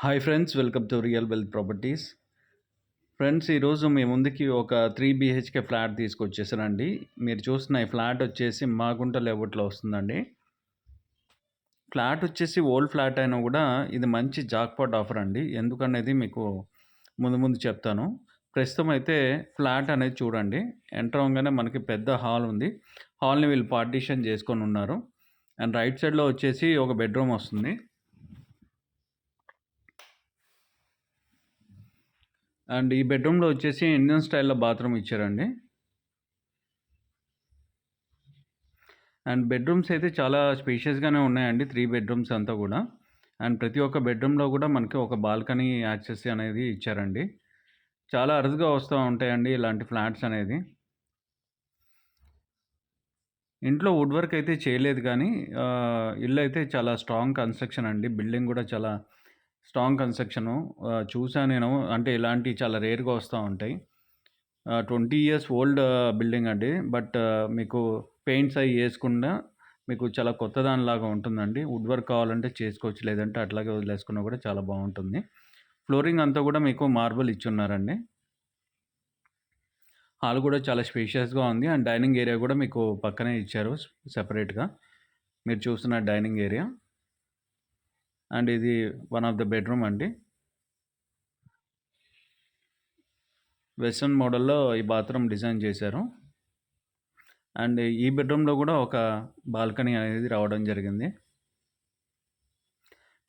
Hi friends, welcome to real wealth properties. Friends, ఈరోజు మీ ముందుకి ఒక 3 BHK ఫ్లాట్ తీసుకొచ్చేసానండి. మీరు చూస్తున్న ఈ ఫ్లాట్ వచ్చేసి మాగుంట లేఅవుట్లో వస్తుందండి. ఫ్లాట్ వచ్చేసి ఓల్డ్ ఫ్లాట్ అయినా కూడా ఇది మంచి జాక్పాట్ ఆఫర్ అండి. ఎందుకనేది మీకు ముందు చెప్తాను. ప్రస్తుతం అయితే ఫ్లాట్ అనేది చూడండి. ఎంటర్ అవ్వగానే మనకి పెద్ద హాల్ ఉంది. హాల్ని వీళ్ళు పార్టీషన్ చేసుకొని ఉన్నారు. అండ్ రైట్ సైడ్లో వచ్చేసి ఒక బెడ్రూమ్ వస్తుంది. అండ్ ఈ బెడ్రూమ్లో వచ్చేసి ఇండియన్ స్టైల్లో బాత్రూమ్ ఇచ్చారండి. అండ్ బెడ్రూమ్స్ అయితే చాలా స్పేషియస్గానే ఉన్నాయండి. 3 బెడ్రూమ్స్ అంతా కూడా. అండ్ ప్రతి ఒక్క బెడ్రూమ్లో కూడా మనకి ఒక బాల్కనీ యాక్సెస్ అనేది ఇచ్చారండి. చాలా అరుదుగా వస్తూ ఉంటాయండి ఇలాంటి ఫ్లాట్స్ అనేది. ఇంట్లో వుడ్ వర్క్ అయితే చేయలేదు కానీ ఇల్లు అయితే చాలా స్ట్రాంగ్ కన్స్ట్రక్షన్ అండి. బిల్డింగ్ కూడా చాలా స్ట్రాంగ్ కన్స్ట్రక్షను. చూసాను నేను. అంటే ఇలాంటివి చాలా రేర్గా వస్తూ ఉంటాయి. 20 ఇయర్స్ ఓల్డ్ బిల్డింగ్ అండి. బట్ మీకు పెయింట్స్ అవి వేయకుండా మీకు చాలా కొత్త దానిలాగా ఉంటుందండి. వుడ్ వర్క్ కావాలంటే చేసుకోవచ్చు, లేదంటే అట్లాగే వదిలేసుకున్నా కూడా చాలా బాగుంటుంది. ఫ్లోరింగ్ అంతా కూడా మీకు మార్బుల్ ఇచ్చున్నారండి. హాల్ కూడా చాలా స్పేషియస్గా ఉంది. అండ్ డైనింగ్ ఏరియా కూడా మీకు పక్కనే ఇచ్చారు సెపరేట్గా. మీరు చూస్తున్న డైనింగ్ ఏరియా. అండ్ ఇది వన్ ఆఫ్ ద బెడ్రూమ్ అండి. వెస్ట్రన్ మోడల్లో ఈ బాత్రూమ్ డిజైన్ చేశారు. అండ్ ఈ బెడ్రూమ్లో కూడా ఒక బాల్కనీ అనేది రావడం జరిగింది.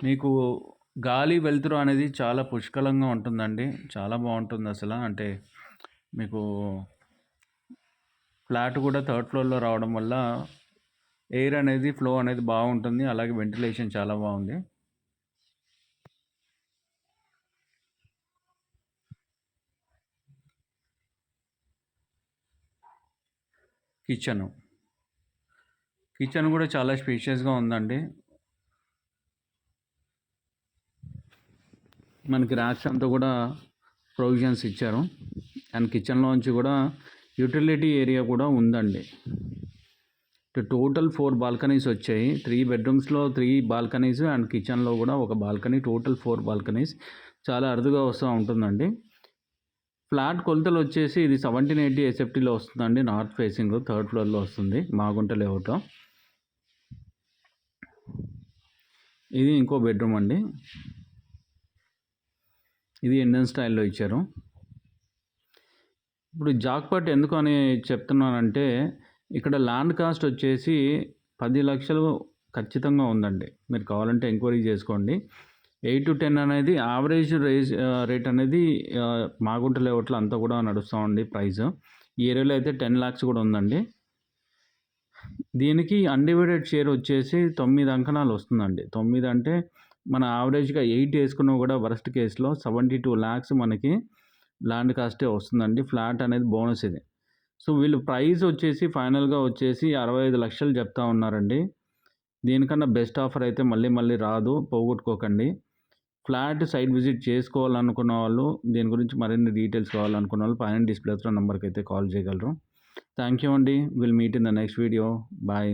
మీకు గాలి వెలుతురు అనేది చాలా పుష్కలంగా ఉంటుందండి. చాలా బాగుంటుంది అసలు. అంటే మీకు ఫ్లాట్ కూడా 3rd ఫ్లోర్లో రావడం వల్ల ఎయిర్ అనేది ఫ్లో అనేది బాగుంటుంది. అలాగే వెంటిలేషన్ చాలా బాగుంది. కిచెన్ కూడా చాలా స్పేషియస్గా ఉందండి. మనకి ర్యాక్స్ అంతా కూడా ప్రొవిజన్స్ ఇచ్చారు. అండ్ కిచెన్లోంచి కూడా యూటిలిటీ ఏరియా కూడా ఉందండి. టోటల్ 4 బాల్కనీస్ వచ్చాయి. 3 బెడ్రూమ్స్లో 3 బాల్కనీస్ అండ్ కిచెన్లో కూడా ఒక బాల్కనీ. Total 4 balconies. చాలా అరుదుగా వస్తూ ఉంటుందండి. ఫ్లాట్ కొలతలు వచ్చేసి ఇది 1780 ఎస్ఎఫ్టీలో వస్తుందండి. నార్త్ ఫేసింగ్ 3rd ఫ్లోర్లో వస్తుంది మాగుంట లేఅవుట్లో. ఇది ఇంకో బెడ్రూమ్ అండి. ఇది ఇండియన్ స్టైల్లో ఇచ్చారు. ఇప్పుడు జాక్పాట్ ఎందుకు అని చెప్తున్నానంటే ఇక్కడ ల్యాండ్ కాస్ట్ వచ్చేసి 10 లక్షలు ఖచ్చితంగా ఉందండి. మీరు కావాలంటే ఎంక్వైరీ చేసుకోండి. 8 to 10 అనేది యావరేజ్ రేట్ అనేది మాగుంట లేఅవుట్లో అంతా కూడా నడుస్తూ ఉంది ప్రైస్. ఈ ఏరియాలో అయితే 10 lakhs కూడా ఉందండి. దీనికి అన్డివైడెడ్ షేర్ వచ్చేసి 9 అంకణాలు వస్తుందండి. 9 అంటే మన యావరేజ్గా 8 వేసుకున్నా కూడా వర్స్ట్ కేసులో 72 lakhs మనకి ల్యాండ్ కాస్టే వస్తుందండి. ఫ్లాట్ అనేది బోనస్ ఇది. సో వీళ్ళు ప్రైస్ వచ్చేసి ఫైనల్గా వచ్చేసి 65 లక్షలు చెప్తా ఉన్నారండి. దీనికన్నా బెస్ట్ ఆఫర్ అయితే మళ్ళీ రాదు, పోగొట్టుకోకండి. ఫ్లాట్ సైట్ విజిట్ చేసుకోవాలనుకున్న వాళ్ళు, దీని గురించి మరిన్ని డీటెయిల్స్ కావాలనుకున్న వాళ్ళు పైన డిస్ప్లేతో నెంబర్కి అయితే కాల్ చేయగలరు. థ్యాంక్ యూ అండి. Will meet in the next video. Bye.